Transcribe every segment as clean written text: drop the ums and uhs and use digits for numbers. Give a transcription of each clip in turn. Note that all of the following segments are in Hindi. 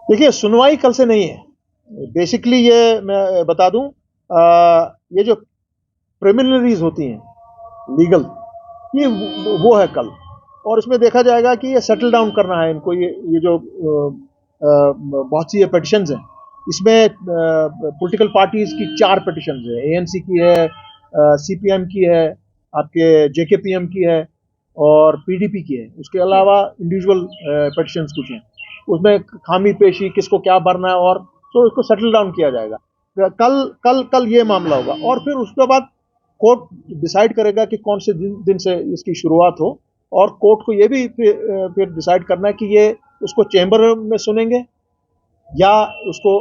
देखिए, सुनवाई कल से नहीं है। बेसिकली ये मैं बता दूं, ये जो प्रिलिमिनरीज होती हैं लीगल, ये वो है कल। और इसमें देखा जाएगा कि ये सेटल डाउन करना है इनको। ये जो बहुत सी ये पिटिशंस हैं, इसमें पॉलिटिकल पार्टीज की 4 पिटिशंस है। एएनसी की है, सीपीएम की है, आपके जेकेपीएम की है और पीडीपी की है। उसके अलावा इंडिविजुअल पिटिशंस कुछ हैं। उसमें खामी पेशी, किसको क्या भरना है, और तो इसको सेटल डाउन किया जाएगा। कल कल कल ये मामला होगा और फिर उसके बाद कोर्ट डिसाइड करेगा कि कौन से दिन से इसकी शुरुआत हो। और कोर्ट को ये भी फिर डिसाइड करना है कि ये उसको चैम्बर में सुनेंगे या उसको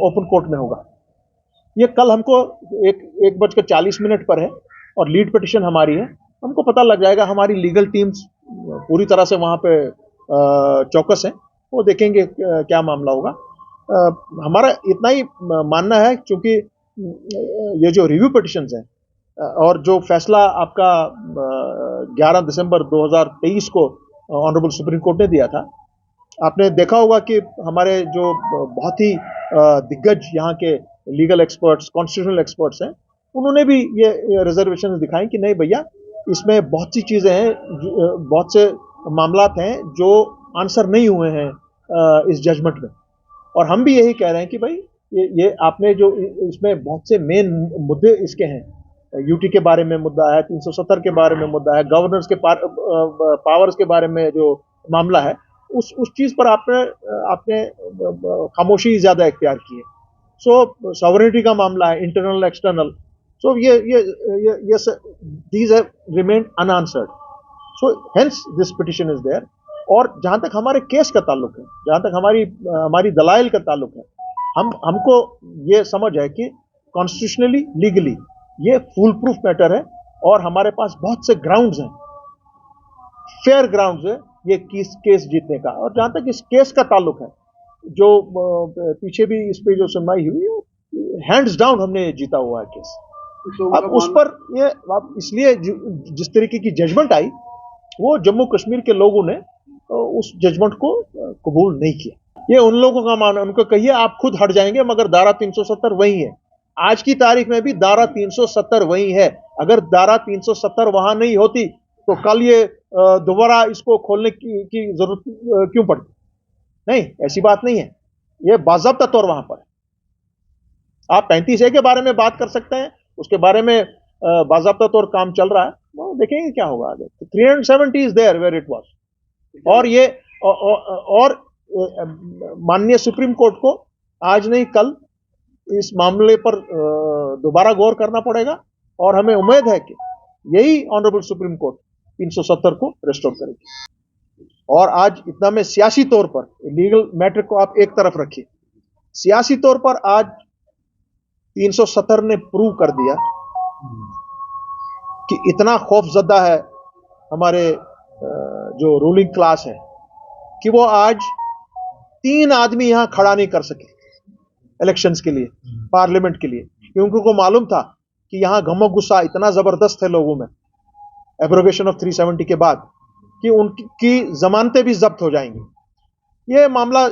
ओपन कोर्ट में होगा। ये कल हमको 1:40 पर है और लीड पिटिशन हमारी है। हमको पता लग जाएगा। हमारी लीगल टीम्स पूरी तरह से वहाँ पे चौकस हैं। वो देखेंगे क्या मामला होगा। हमारा इतना ही मानना है, क्योंकि ये जो रिव्यू पिटिशंस हैं और जो फैसला आपका 11 दिसंबर 2023 को ऑनरेबल सुप्रीम कोर्ट ने दिया था, आपने देखा होगा कि हमारे जो बहुत ही दिग्गज यहाँ के लीगल एक्सपर्ट्स, कॉन्स्टिट्यूशनल एक्सपर्ट्स हैं, उन्होंने भी ये रिजर्वेशन दिखाई कि नहीं भैया, इसमें बहुत सी चीज़ें हैं, बहुत से मामलात हैं जो आंसर नहीं हुए हैं इस जजमेंट में। और हम भी यही कह रहे हैं कि भाई ये आपने जो इसमें बहुत से मेन मुद्दे इसके हैं। यूटी के बारे में मुद्दा है, 370 के बारे में मुद्दा है, गवर्नर्स के पावर्स के बारे में जो मामला है, उस चीज पर आपने खामोशी ज्यादा इख्तियार की है। सो सॉवरेनिटी का मामला है, इंटरनल एक्सटर्नल। सो ये these have remained unanswered. So hence this petition is there. और जहां तक हमारे केस का ताल्लुक है, जहां तक हमारी दलाइल का ताल्लुक है, हमको ये समझ है कि कॉन्स्टिट्यूशनली, लीगली ये फुल प्रूफ मैटर है और हमारे पास बहुत से ग्राउंड्स हैं, फेयर ग्राउंड्स है ये केस जीतने का। और जहां तक इस केस का ताल्लुक है, जो पीछे भी इस पे जो सुनवाई हुई, हैंड्स डाउन हमने जीता हुआ है केस। अब उस पर ये इसलिए जिस तरीके की जजमेंट आई, वो जम्मू कश्मीर के लोगों ने उस जजमेंट को कबूल नहीं किया। ये उन लोगों का मानना, उनको कहिए आप खुद हट जाएंगे, मगर धारा 370 वही है। आज की तारीख में भी धारा 370 वही है। अगर धारा 370 वहां नहीं होती तो कल ये दोबारा इसको खोलने की जरूरत क्यों पड़ती? नहीं, ऐसी बात नहीं है। ये बाज़ाब्ता तौर वहां पर है। आप 35A के बारे में बात कर सकते हैं, उसके बारे में बाज़ाब्ता तौर काम चल रहा है। वो देखेंगे क्या होगा आगे। 370 is there where it was. और ये और माननीय सुप्रीम कोर्ट को आज नहीं कल इस मामले पर दोबारा गौर करना पड़ेगा। और हमें उम्मीद है कि यही ऑनरेबल सुप्रीम कोर्ट 370 को रेस्टोर करेगी। और आज इतना में सियासी तौर पर लीगल मैटर को आप एक तरफ रखिए, सियासी तौर पर आज 370 ने प्रूव कर दिया कि इतना खौफजदा है हमारे जो रूलिंग क्लास है कि वो आज 3 आदमी यहां खड़ा नहीं कर सके इलेक्शंस के लिए, पार्लियामेंट के लिए, क्योंकि उनको मालूम था कि यहां गमो गुस्सा इतना जबरदस्त है लोगों में एब्रोगेशन ऑफ 370 के बाद कि उनकी जमानतें भी जब्त हो जाएंगी। ये मामला,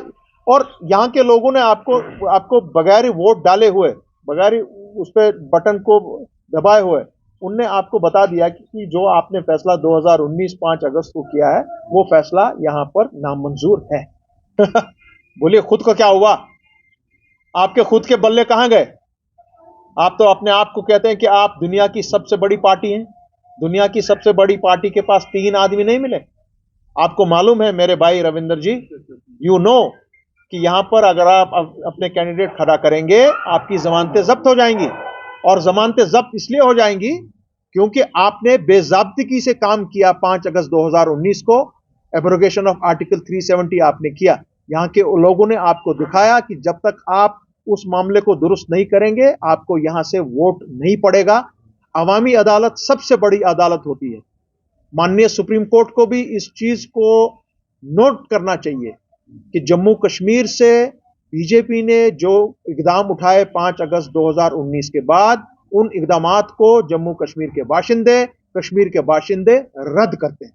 और यहां के लोगों ने आपको बगैर वोट डाले हुए, बगैर उस पर बटन को दबाए हुए, उनने आपको बता दिया कि जो आपने फैसला 2019 5 अगस्त को किया है, वो फैसला यहां पर नामंजूर है। बोलिए खुद को क्या हुआ? आपके खुद के बल्ले कहां गए? आप तो अपने आप को कहते हैं कि आप दुनिया की सबसे बड़ी पार्टी हैं। दुनिया की सबसे बड़ी पार्टी के पास 3 आदमी नहीं मिले। आपको मालूम है मेरे भाई रविंदर जी, यू नो कि यहां पर अगर आप अपने कैंडिडेट खड़ा करेंगे, आपकी जमानतें जब्त हो जाएंगी। और जमानतें जब्त इसलिए हो जाएंगी क्योंकि आपने बेजाब्तगी से काम किया। 5 अगस्त 2019 को एब्रोगेशन ऑफ आर्टिकल 370 आपने किया। यहां के लोगों ने आपको दिखाया कि जब तक आप उस मामले को दुरुस्त नहीं करेंगे, आपको यहां से वोट नहीं पड़ेगा। अवामी अदालत सबसे बड़ी अदालत होती है। माननीय सुप्रीम कोर्ट को भी इस चीज को नोट करना चाहिए कि जम्मू कश्मीर से बीजेपी ने जो इकदाम उठाए 5 अगस्त 2019 के बाद, उन इकदामात को जम्मू कश्मीर के बाशिंदे रद्द करते हैं।